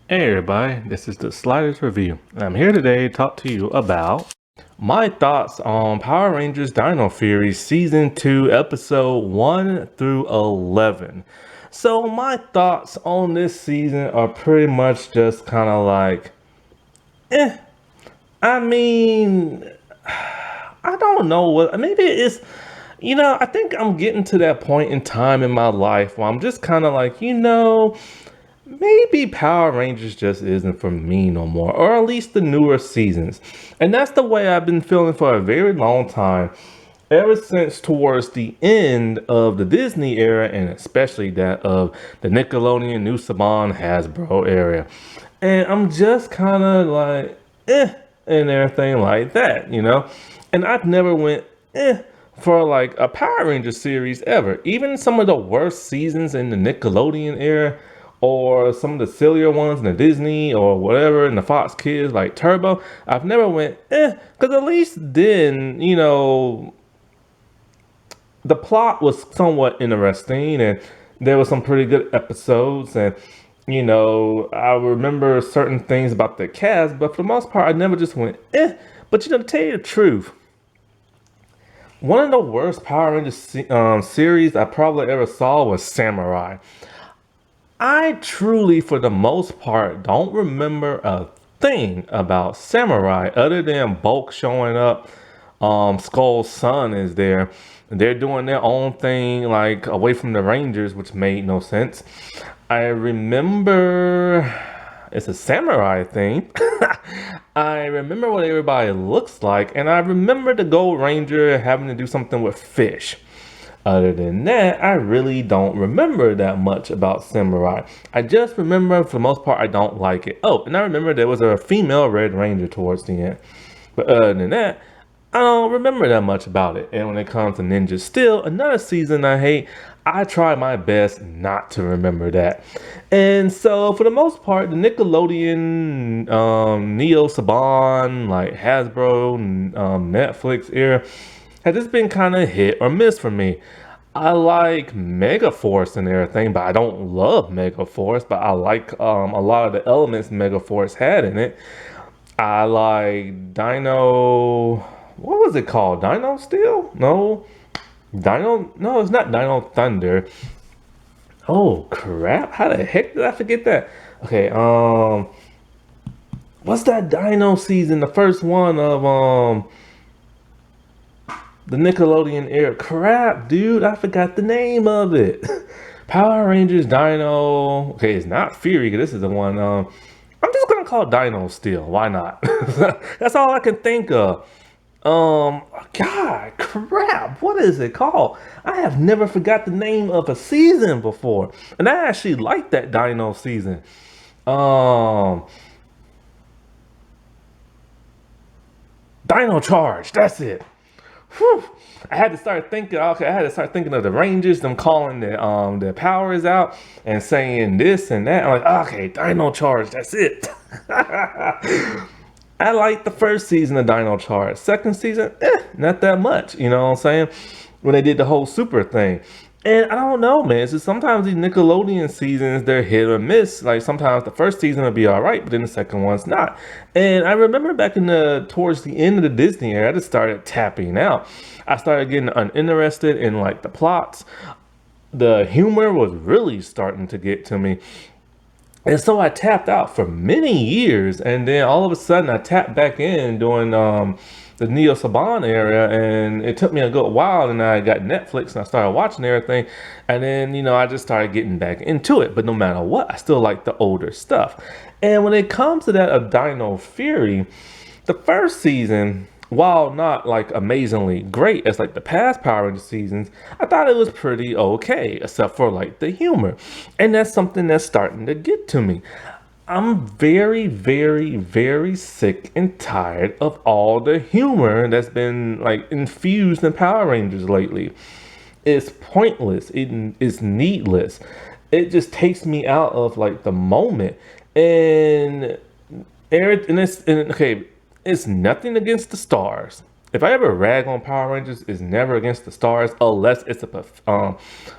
Hey everybody, this is the Sliders Review. I'm here today to talk to you about my thoughts on Power Rangers Dino Fury Season 2, Episode 1 through 11. So my thoughts on this season are pretty much just kind of like, eh. I mean, I don't know what, maybe it's, I think I'm getting to that point in time in my life where I'm just kind of like, maybe Power Rangers just isn't for me no more, or at least the newer seasons. And that's the way I've been feeling for a very long time, ever since towards the end of the Disney era, and especially that of the Nickelodeon, New Saban, Hasbro era. And I'm just kind of like, and everything like that. And I've never went, for like a Power Ranger series ever. Even some of the worst seasons in the Nickelodeon era, or some of the sillier ones in the Disney or whatever in the Fox Kids like Turbo, I've never went, because at least then, the plot was somewhat interesting and there were some pretty good episodes and I remember certain things about the cast, but for the most part I never just went, But to tell you the truth, one of the worst Power Rangers series I probably ever saw was Samurai. I truly, for the most part, don't remember a thing about Samurai other than Bulk showing up. Skull's son is there. They're doing their own thing, like away from the Rangers, which made no sense. I remember it's a samurai thing. I remember what everybody looks like, and I remember the Gold Ranger having to do something with fish. Other than that, I really don't remember that much about Samurai. I just remember, for the most part, I don't like it. Oh, and I remember there was a female Red Ranger towards the end. But other than that, I don't remember that much about it. And when it comes to Ninja Steel, another season I hate, I try my best not to remember that. And so, for the most part, the Nickelodeon, Neo Saban, like Hasbro, Netflix era, has just been kind of hit or miss for me. I like Megaforce and everything, but I don't love Megaforce, but I like a lot of the elements Megaforce had in it. I like Dino. What was it called? Dino Steel? No. Dino? No, it's not Dino Thunder. Oh crap! How the heck did I forget that? Okay, what's that Dino season? The first one of the Nickelodeon era. Crap, dude, I forgot the name of it. Power Rangers Dino. Okay, it's not Fury, because this is the one. I'm just gonna call it Dino Steel. Why not? That's all I can think of. God, crap, what is it called? I have never forgot the name of a season before, and I actually like that Dino season. Um, Dino Charge. That's it. Whew. I had to start thinking. Okay, I had to start thinking of the Rangers, them calling their powers out and saying this and that. I'm like, okay, Dino Charge. That's it. I like the first season of Dino Charge. Second season, not that much. You know what I'm saying? When they did the whole super thing. And I don't know, man. So sometimes these Nickelodeon seasons, they're hit or miss. Like sometimes the first season will be all right, but then the second one's not. And I remember back towards the end of the Disney era, I just started tapping out. I started getting uninterested in like the plots. The humor was really starting to get to me. And so I tapped out for many years, and then all of a sudden I tapped back in during the Neo Saban era, and it took me a good while, and I got Netflix and I started watching everything, and then I just started getting back into it. But no matter what, I still like the older stuff. And when it comes to that of Dino Fury, the first season, while not like amazingly great as like the past Power Rangers seasons, I thought it was pretty okay, except for like the humor. And that's something that's starting to get to me. I'm very, very, very sick and tired of all the humor that's been like infused in Power Rangers lately. It's pointless. It is needless. It just takes me out of like the moment. And Eric, okay, it's nothing against the stars. If I ever rag on Power Rangers, it's never against the stars, unless it's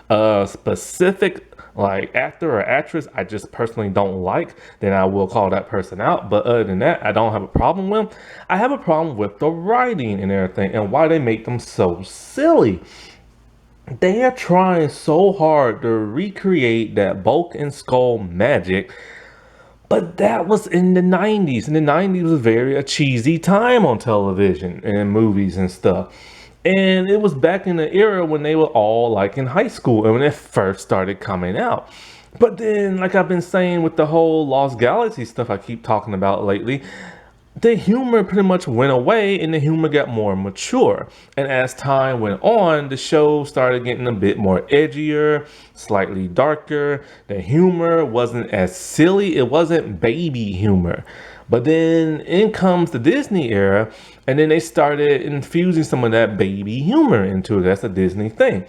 a specific like actor or actress I just personally don't like, then I will call that person out. But other than that, I don't have a problem with them. I have a problem with the writing and everything and why they make them so silly. They are trying so hard to recreate that Bulk and Skull magic, but that was in the 90s. And the 90s was very a cheesy time on television and movies and stuff. And it was back in the era when they were all like in high school and when it first started coming out. But then, like I've been saying with the whole Lost Galaxy stuff I keep talking about lately, the humor pretty much went away and the humor got more mature. And as time went on, the show started getting a bit more edgier, slightly darker. The humor wasn't as silly, it wasn't baby humor. But then in comes the Disney era, and then they started infusing some of that baby humor into it. That's a Disney thing.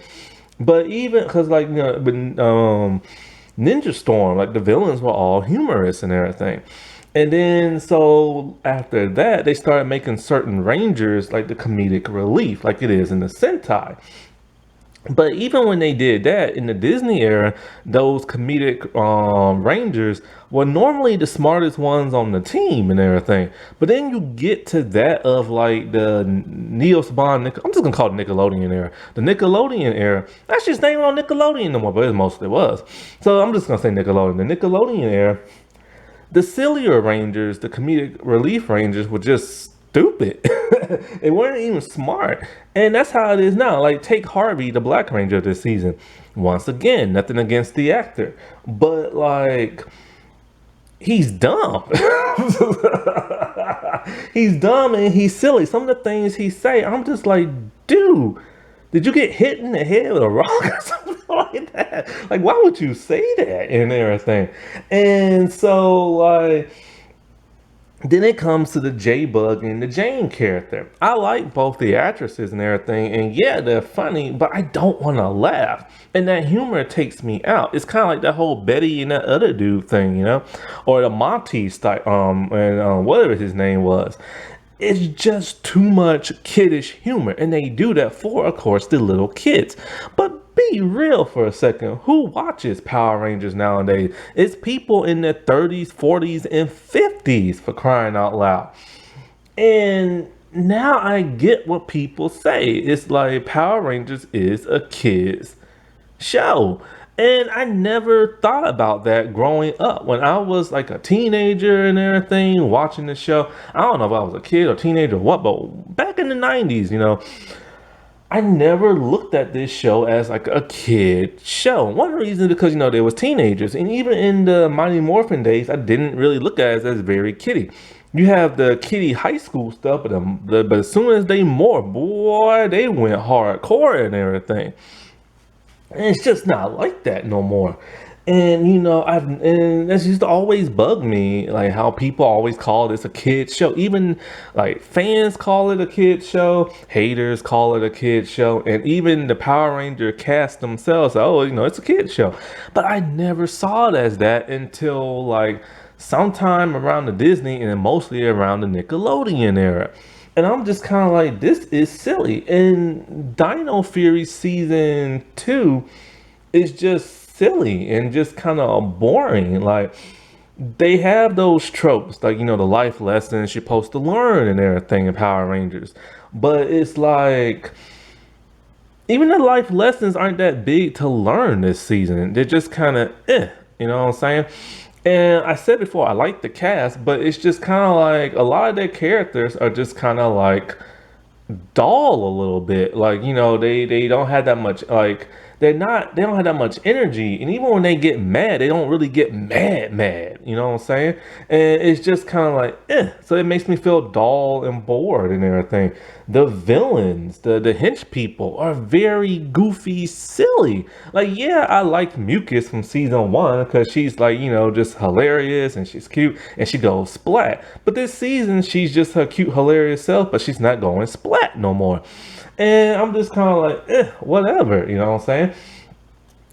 But even because, like, when Ninja Storm, like the villains were all humorous and everything. And then, so after that, they started making certain Rangers like the comedic relief, like it is in the Sentai. But even when they did that in the Disney era, those comedic Rangers were normally the smartest ones on the team and everything. But then you get to that of like the Neo Saban, I'm just gonna call it Nickelodeon era. The Nickelodeon era, that's just not even on Nickelodeon no more, but it mostly was. So I'm just gonna say Nickelodeon. The Nickelodeon era, the sillier Rangers, the comedic relief Rangers, were just stupid. They weren't even smart. And that's how it is now. Like, take Harvey, the Black Ranger this season. Once again, nothing against the actor. But, like, he's dumb. He's dumb and he's silly. Some of the things he say, I'm just like, dude, did you get hit in the head with a rock or something like that? Like, why would you say that and everything? And so, like, then it comes to the J-Bug and the Jane character. I like both the actresses and everything, and yeah, they're funny, but I don't want to laugh. And that humor takes me out. It's kind of like that whole Betty and that other dude thing, you know? Or the Monty style, and whatever his name was. It's just too much kiddish humor, and they do that for, of course, the little kids. But be real for a second. Who watches Power Rangers nowadays? It's people in their 30s, 40s, and 50s, for crying out loud. And now I get what people say. It's like Power Rangers is a kid's show. And I never thought about that growing up. When I was like a teenager and everything, watching the show, I don't know if I was a kid or teenager or what, but back in the 90s, I never looked at this show as like a kid show. One reason is because, there was teenagers. And even in the Mighty Morphin days, I didn't really look at it as very kiddie. You have the kiddie high school stuff, but as soon as they morphed, boy, they went hardcore and everything. And it's just not like that no more. And and that's used to always bug me, like how people always call this a kid show. Even like fans call it a kid show, haters call it a kid show, and even the Power Ranger cast themselves, oh, it's a kid show. But I never saw it as that until like sometime around the Disney and then mostly around the Nickelodeon era. And I'm just kind of like, this is silly. And Dino Fury season 2 is just silly and just kind of boring. Like, they have those tropes, like, the life lessons you're supposed to learn and everything in Power Rangers. But it's like, even the life lessons aren't that big to learn this season. They're just kind of, you know what I'm saying? And I said before, I like the cast, but it's just kind of like a lot of their characters are just kind of like dull a little bit. Like, they don't have that much, like, they don't have that much energy. And even when they get mad, they don't really get mad. You know what I'm saying? And it's just kind of like, So it makes me feel dull and bored and everything. The villains, the hench people are very goofy, silly. Like, yeah, I liked Mucus from season 1 because she's like, just hilarious and she's cute and she goes splat. But this season, she's just her cute, hilarious self, but she's not going splat no more. And I'm just kind of like, whatever, you know what I'm saying?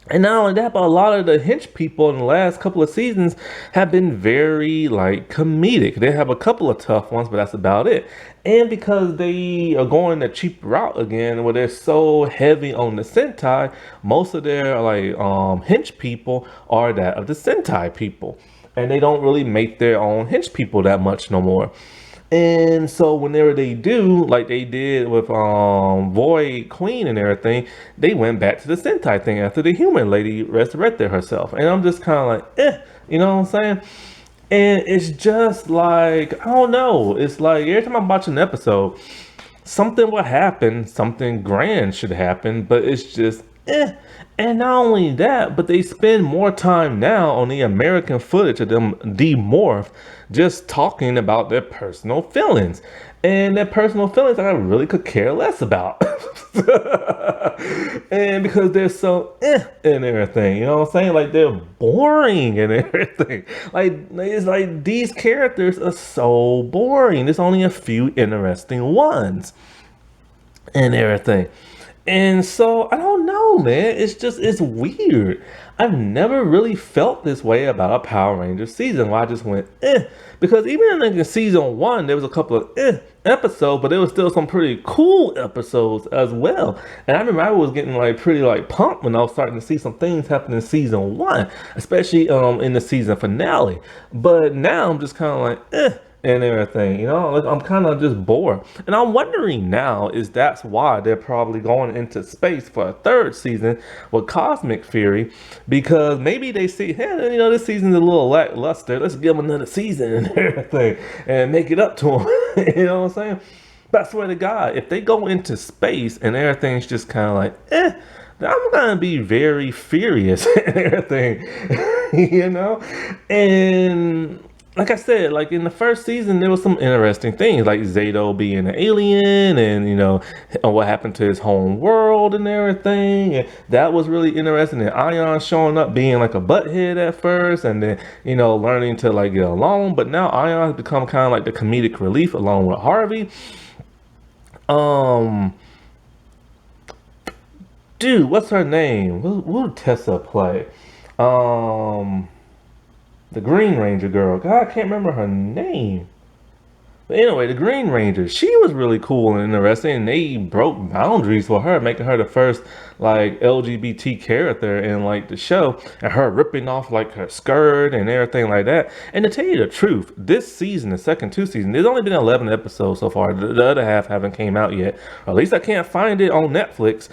And not only that, but a lot of the hench people in the last couple of seasons have been very like comedic. They have a couple of tough ones, but that's about it. And because they are going the cheap route again, where they're so heavy on the Sentai, most of their like hench people are that of the Sentai people, and they don't really make their own hench people that much no more. And so whenever they do, like they did with Void Queen and everything, they went back to the Sentai thing after the human lady resurrected herself. And I'm just kind of like, you know what I'm saying? And it's just like, I don't know. It's like every time I watch an episode, something will happen, something grand should happen, but it's just And not only that, but they spend more time now on the American footage of them demorph, just talking about their personal feelings. And their personal feelings I really could care less about. And because they're so and everything, you know what I'm saying? Like they're boring and everything. Like it's like these characters are so boring. There's only a few interesting ones and everything. And so I don't know, man. It's weird. I've never really felt this way about a Power Rangers season where I just went because even in like in season one there was a couple of episodes, but there was still some pretty cool episodes as well. And I remember I was getting like pretty like pumped when I was starting to see some things happen in season one, especially in the season finale. But now I'm just kind of like and everything, you know, like I'm kind of just bored. And I'm wondering now is that's why they're probably going into space for a third season with Cosmic Fury, because maybe they see, hey, you know, this season's a little lackluster. Let's give them another season and everything and make it up to them. You know what I'm saying? But I swear to God, if they go into space and everything's just kind of like, I'm gonna be very furious and everything, you know? And like I said, like in the first season, there was some interesting things, like Zato being an alien, and you know what happened to his home world and everything. And that was really interesting. And Ion showing up being like a butthead at first, and then you know learning to like get along. But now Ion has become kind of like the comedic relief along with Harvey. Um, dude, what's her name? What did Tessa play? Um. The Green Ranger girl. God, I can't remember her name. But anyway, the Green Ranger, she was really cool and interesting, and they broke boundaries for her, making her the first like LGBT character in like the show, and her ripping off like her skirt and everything like that. And to tell you the truth, this season, the second two seasons, there's only been 11 episodes so far. The other half haven't came out yet. Or at least I can't find it on Netflix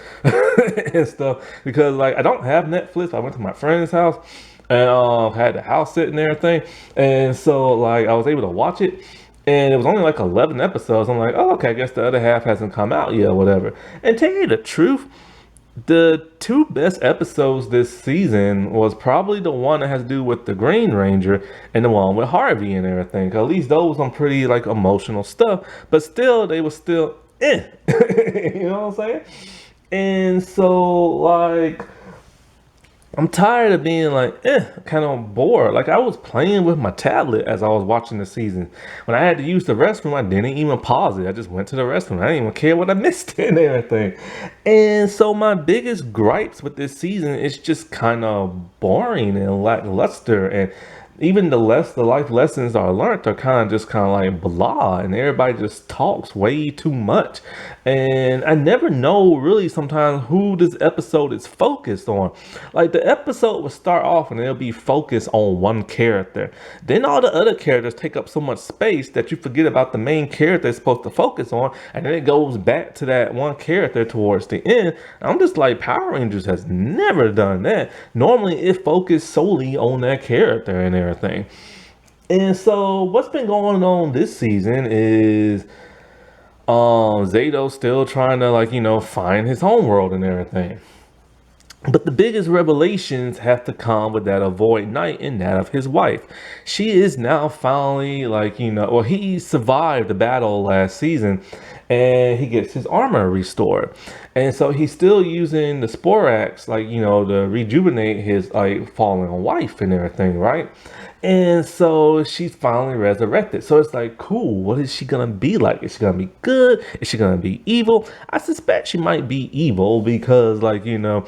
and stuff because like I don't have Netflix. I went to my friend's house and had the house sitting there and everything, and so like I was able to watch it. And it was only like 11 episodes. I'm like, oh, okay, I guess the other half hasn't come out yet, or whatever. And tell you the truth, the two best episodes this season was probably the one that has to do with the Green Ranger and the one with Harvey and everything. 'Cause at least those were some pretty like emotional stuff, but still, they were still you know what I'm saying? And so like, I'm tired of being like, kind of bored. Like I was playing with my tablet as I was watching the season. When I had to use the restroom, I didn't even pause it. I just went to the restroom. I didn't even care what I missed and everything. And so my biggest gripes with this season is just kind of boring and lackluster. And even the life lessons are learned are kind of just kind of like blah, and everybody just talks way too much. And I never know really sometimes who this episode is focused on. Like the episode will start off and it'll be focused on one character. Then all the other characters take up so much space that you forget about the main character it's supposed to focus on, and then it goes back to that one character towards the end. I'm just like, Power Rangers has never done that. Normally it focused solely on that character and everything. And so what's been going on this season is Zato still trying to like, you know, find his home world and everything. But the biggest revelations have to come with that of Void Knight and that of his wife. She is now finally like, you know, well, he survived the battle last season and he gets his armor restored. And so he's still using the Sporax, like, you know, to rejuvenate his like fallen wife and everything, right? And so she's finally resurrected. So it's like, cool, what is she gonna be like? Is she gonna be good? Is she gonna be evil? I suspect she might be evil because, like, you know,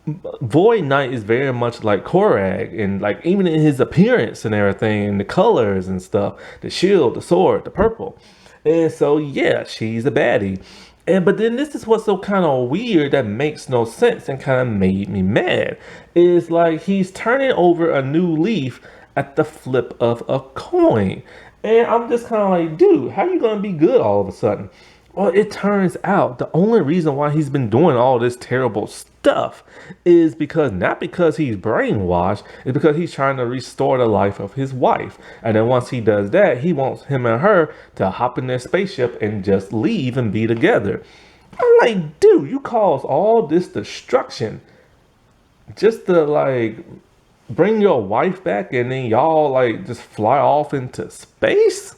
Void Knight is very much like Korag, and like even in his appearance and everything, and the colors and stuff, the shield, the sword, the purple. And so yeah, she's a baddie. And but then this is what's so kind of weird that makes no sense and kind of made me mad. Is like he's turning over a new leaf at the flip of a coin. And I'm just kind of like, dude, how you gonna be good all of a sudden? Well, it turns out the only reason why he's been doing all this terrible stuff is because not because he's brainwashed, it's because he's trying to restore the life of his wife. And then once he does that, he wants him and her to hop in their spaceship and just leave and be together. I'm like, dude, you caused all this destruction just to like bring your wife back and then y'all like just fly off into space?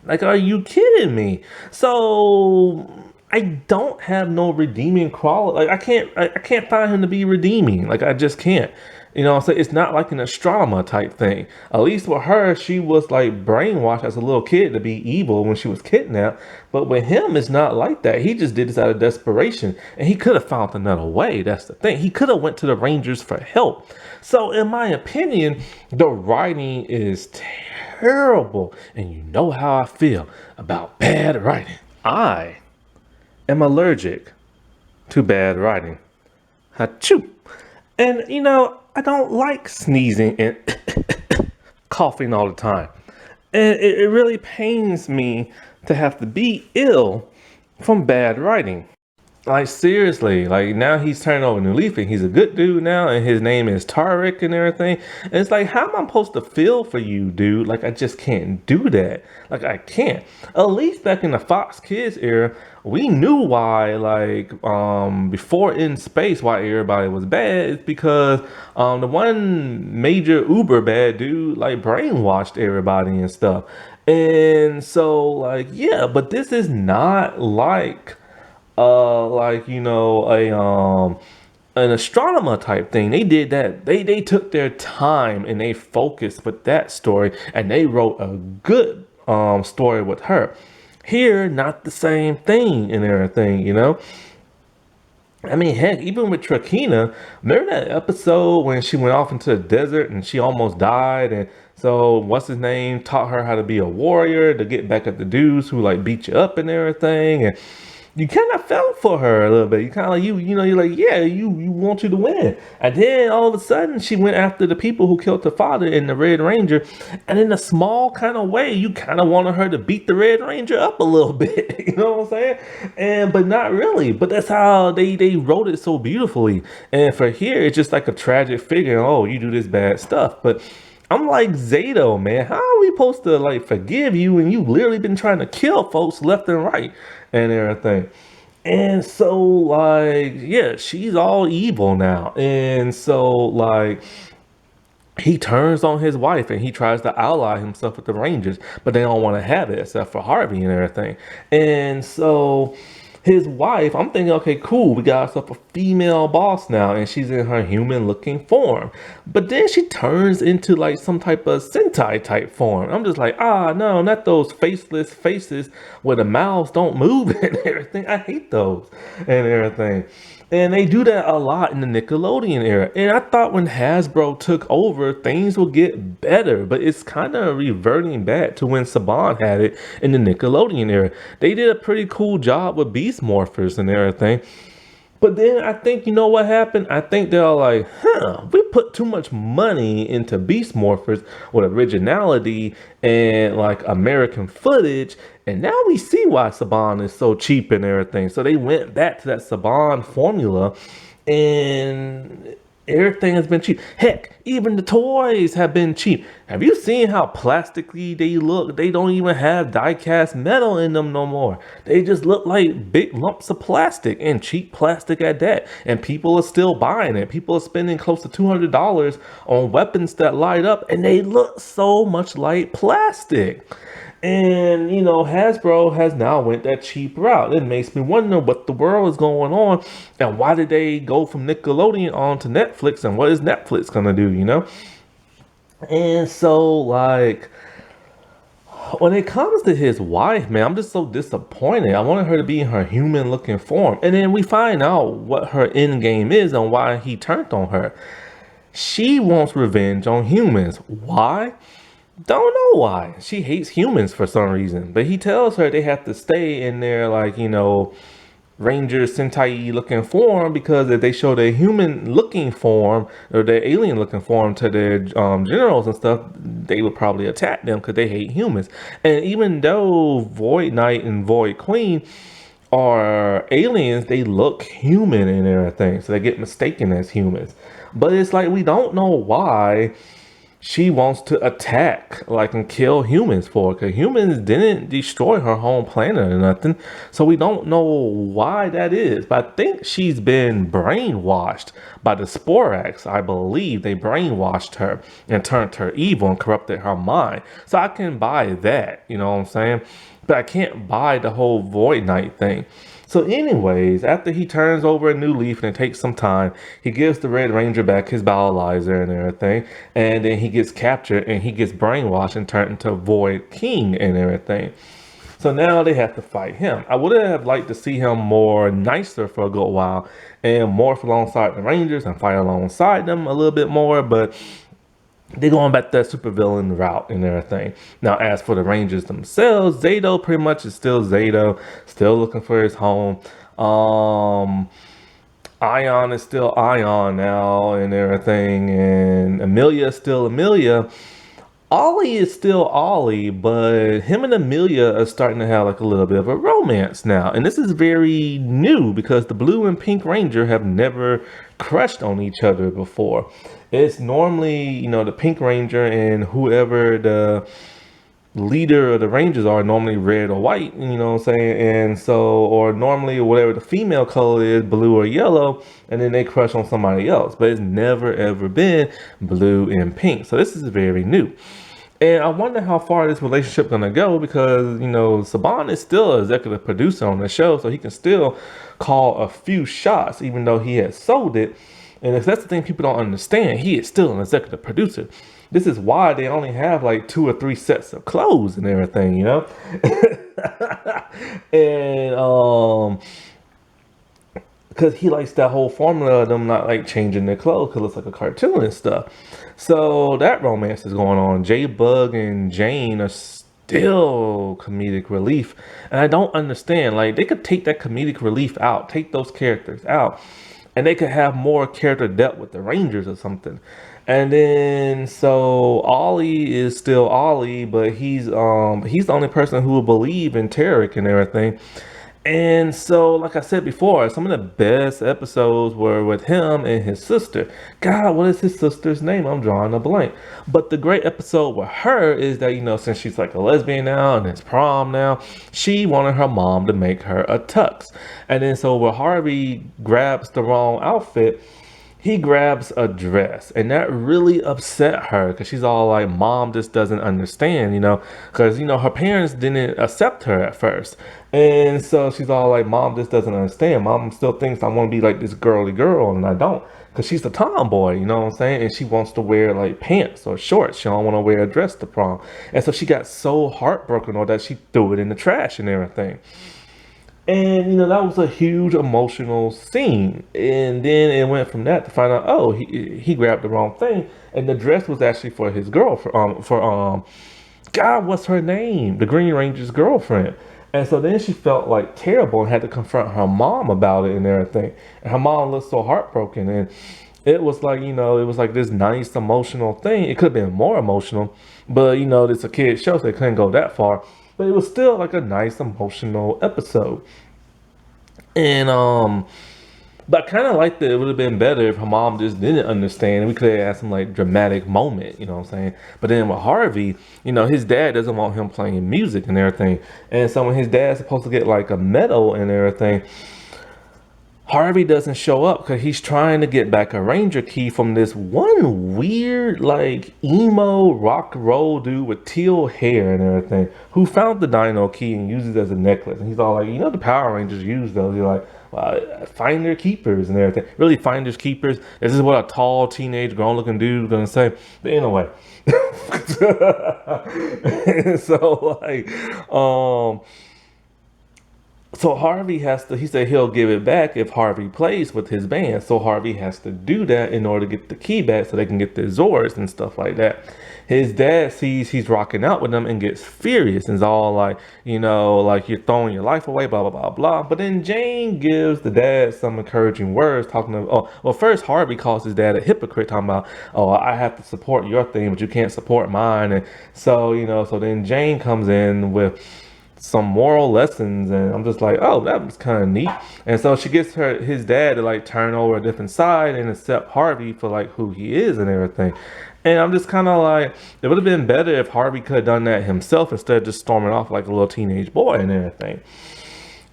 Like, are you kidding me? So I don't have no redeeming quality. Like, I can't find him to be redeeming. Like, I just can't. You know, so it's not like an astronomer type thing. At least with her, she was like brainwashed as a little kid to be evil when she was kidnapped. But with him, it's not like that. He just did this out of desperation, and he could have found another way. That's the thing. He could have went to the Rangers for help. So, in my opinion, the writing is terrible, and you know how I feel about bad writing. I am allergic to bad writing. Achoo. And you know, I don't like sneezing and coughing all the time. And it really pains me to have to be ill from bad writing. Like seriously, like now he's turning over a new leaf and he's a good dude now and his name is Tariq and everything. And it's like, how am I supposed to feel for you, dude? Like I just can't do that. Like I can't. At least back in the Fox Kids era, we knew why like before In Space why everybody was bad. It's because the one major uber bad dude like brainwashed everybody and stuff. And so like yeah, but this is not like you know an astronomer type thing. They did that. They took their time and they focused with that story and they wrote a good story with her. Here, not the same thing and everything, you know. I mean, heck, even with Trakina, remember that episode when she went off into the desert and she almost died? And so, what's his name taught her how to be a warrior to get back at the dudes who like beat you up and everything. And you kind of felt for her a little bit. You kind of like you know, you're like, yeah, you want you to win. And then all of a sudden, she went after the people who killed her father in the Red Ranger. And in a small kind of way, you kind of wanted her to beat the Red Ranger up a little bit. You know what I'm saying? And but not really. But that's how they wrote it so beautifully. And for here, it's just like a tragic figure. Oh, you do this bad stuff, but. I'm like Zato, man. How are we supposed to like forgive you and you literally been trying to kill folks left and right and everything? And so like yeah, she's all evil now. And so like he turns on his wife and he tries to ally himself with the Rangers, but they don't want to have it except for Harvey and everything. And so his wife, I'm thinking, okay, cool, we got ourselves a female boss now, and she's in her human looking form. But then she turns into like some type of Sentai type form. I'm just like, no, not those faceless faces where the mouths don't move and everything. I hate those and everything. And they do that a lot in the Nickelodeon era. And I thought when Hasbro took over, things would get better. But it's kind of reverting back to when Saban had it in the Nickelodeon era. They did a pretty cool job with Beast Morphers and everything. But then I think, you know what happened? I think they're like, we put too much money into Beast Morphers with originality and like American footage. And now we see why Saban is so cheap and everything. So they went back to that Saban formula and everything has been cheap. Heck, even the toys have been cheap. Have you seen how plastically they look? They don't even have die-cast metal in them no more. They just look like big lumps of plastic and cheap plastic at that. And people are still buying it. People are spending close to $200 on weapons that light up and they look so much like plastic. And you know, Hasbro has now went that cheap route. It makes me wonder what the world is going on and why did they go from Nickelodeon on to Netflix and what is Netflix gonna do, you know? And so like When it comes to his wife, man, I'm just so disappointed. I wanted her to be in her human looking form. And then we find out what her end game is and why he turned on her. She wants revenge on humans. Why? Don't know why. She hates humans for some reason. But he tells her they have to stay in their, like, Ranger Sentai looking form, because if they show their human looking form or their alien looking form to their generals and stuff, they would probably attack them because they hate humans. And even though Void Knight and Void Queen are aliens, they look human and everything, so they get mistaken as humans. But it's like we don't know why she wants to attack, like, and kill humans for it, because humans didn't destroy her home planet or nothing. So we don't know why that is. But I think she's been brainwashed by the Sporax. I believe they brainwashed her and turned her evil and corrupted her mind. So I can buy that, you know what I'm saying? But I can't buy the whole Void Knight thing. So anyways, after he turns over a new leaf and it takes some time, he gives the Red Ranger back his Bowlizer and everything. And then he gets captured and he gets brainwashed and turned into Void King and everything. So now they have to fight him. I would have liked to see him more nicer for a good while and morph alongside the Rangers and fight alongside them a little bit more, but they're going back that supervillain route and everything. Now, as for the Rangers themselves, Zato pretty much is still Zato, still looking for his home. Ion is still Ion now and everything, and Amelia is still Amelia. Ollie is still Ollie, but him and Amelia are starting to have like a little bit of a romance now. And this is very new because the Blue and Pink Ranger have never crushed on each other before. It's normally, the Pink Ranger and whoever the leader of the Rangers are, normally red or white, you know what I'm saying? And so, or normally whatever the female color is, blue or yellow, and then they crush on somebody else. But it's never ever been blue and pink. So this is very new. And I wonder how far this relationship gonna go, because Saban is still an executive producer on the show, so he can still call a few shots, even though he has sold it. And if that's the thing people don't understand, he is still an executive producer. This is why they only have like 2 or 3 sets of clothes and everything, and because he likes that whole formula of them not like changing their clothes because it looks like a cartoon and stuff. So that romance is going on. J-Bug and Jane are still comedic relief. And I don't understand. Like, they could take that comedic relief out, take those characters out, and they could have more character depth with the Rangers or something. And then, so Ollie is still Ollie, but he's the only person who will believe in Tarek and everything. And so, like I said before, some of the best episodes were with him and his sister. God, what is his sister's name? I'm drawing a blank. But the great episode with her is that, since she's like a lesbian now and it's prom now, she wanted her mom to make her a tux. And then so when Harvey grabs the wrong outfit, he grabs a dress, and that really upset her because she's all like, Mom just doesn't understand, because, her parents didn't accept her at first. And so she's all like, Mom just doesn't understand. Mom still thinks I want to be like this girly girl, and I don't, because she's a tomboy, you know what I'm saying? And she wants to wear like pants or shorts. She don't want to wear a dress to prom. And so she got so heartbroken or that she threw it in the trash and everything. And, that was a huge emotional scene. And then it went from that to find out, oh, he grabbed the wrong thing. And the dress was actually for his girlfriend, God, what's her name? The Green Ranger's girlfriend. And so then she felt like terrible and had to confront her mom about it and everything. And her mom looked so heartbroken. And it was like, it was like this nice emotional thing. It could have been more emotional, but, it's a kid's show, so they couldn't go that far. But it was still like a nice emotional episode. And but I kind of liked it would have been better if her mom just didn't understand and we could have had some like dramatic moment, you know what I'm saying? But then with Harvey, his dad doesn't want him playing music and everything. And so when his dad's supposed to get like a medal and everything, Harvey doesn't show up because he's trying to get back a Ranger key from this one weird, like, emo rock roll dude with teal hair and everything who found the Dino key and uses it as a necklace. And he's all like, the Power Rangers use those. He's like, find their keepers and everything. Really, finders keepers. This is what a tall teenage grown looking dude is gonna say. But anyway. So like so Harvey has to, he said he'll give it back if Harvey plays with his band. So Harvey has to do that in order to get the key back so they can get their Zords and stuff like that. His dad sees he's rocking out with them and gets furious and is all like, like you're throwing your life away, blah, blah, blah, blah. But then Jane gives the dad some encouraging words talking to, first Harvey calls his dad a hypocrite, talking about, I have to support your thing, but you can't support mine. And so, so then Jane comes in with some moral lessons, and I'm just like, oh, that was kind of neat. And so she gets his dad to like turn over a different side and accept Harvey for like who he is and everything. And I'm just kind of like, it would have been better if Harvey could have done that himself instead of just storming off like a little teenage boy and everything.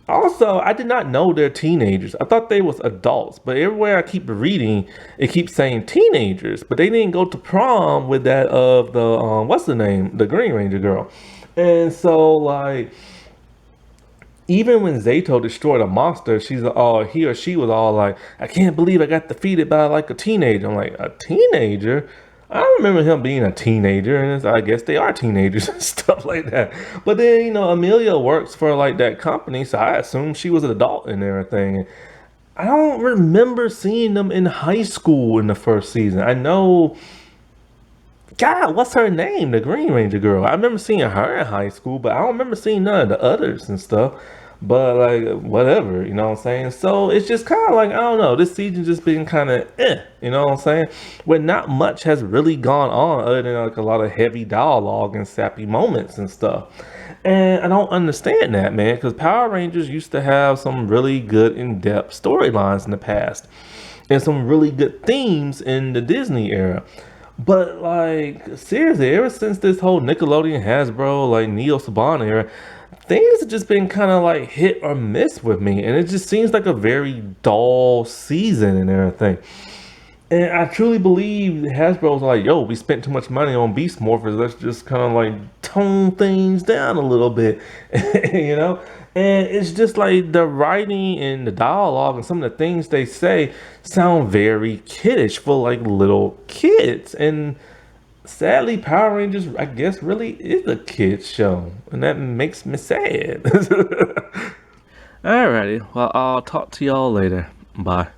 Also, I did not know they're teenagers. I thought they was adults, but everywhere I keep reading, it keeps saying teenagers, but they didn't go to prom with that of the what's the name, the Green Ranger girl. And so, like, even when Zato destroyed a monster, he or she was all like, I can't believe I got defeated by like a teenager. I'm like, a teenager? I don't remember him being a teenager, and I guess they are teenagers and stuff like that. But then, Amelia works for like that company, so I assume she was an adult and everything. I don't remember seeing them in high school in the first season. I know, God, what's her name? The Green Ranger girl. I remember seeing her in high school, but I don't remember seeing none of the others and stuff. But like, whatever, you know what I'm saying? So it's just kind of like, I don't know, this season just been kind of you know what I'm saying? Where not much has really gone on other than like a lot of heavy dialogue and sappy moments and stuff. And I don't understand that, man, because Power Rangers used to have some really good in-depth storylines in the past and some really good themes in the Disney era. But like, seriously, ever since this whole Nickelodeon, Hasbro, like Neo Saban era, things have just been kind of like hit or miss with me, and it just seems like a very dull season and everything. And I truly believe Hasbro's like, yo, we spent too much money on Beast Morphers, let's just kind of like tone things down a little bit, you know? And it's just like the writing and the dialogue and some of the things they say sound very kiddish for like little kids. And sadly, Power Rangers, I guess, really is a kid's show. And that makes me sad. Alrighty, well, I'll talk to y'all later. Bye.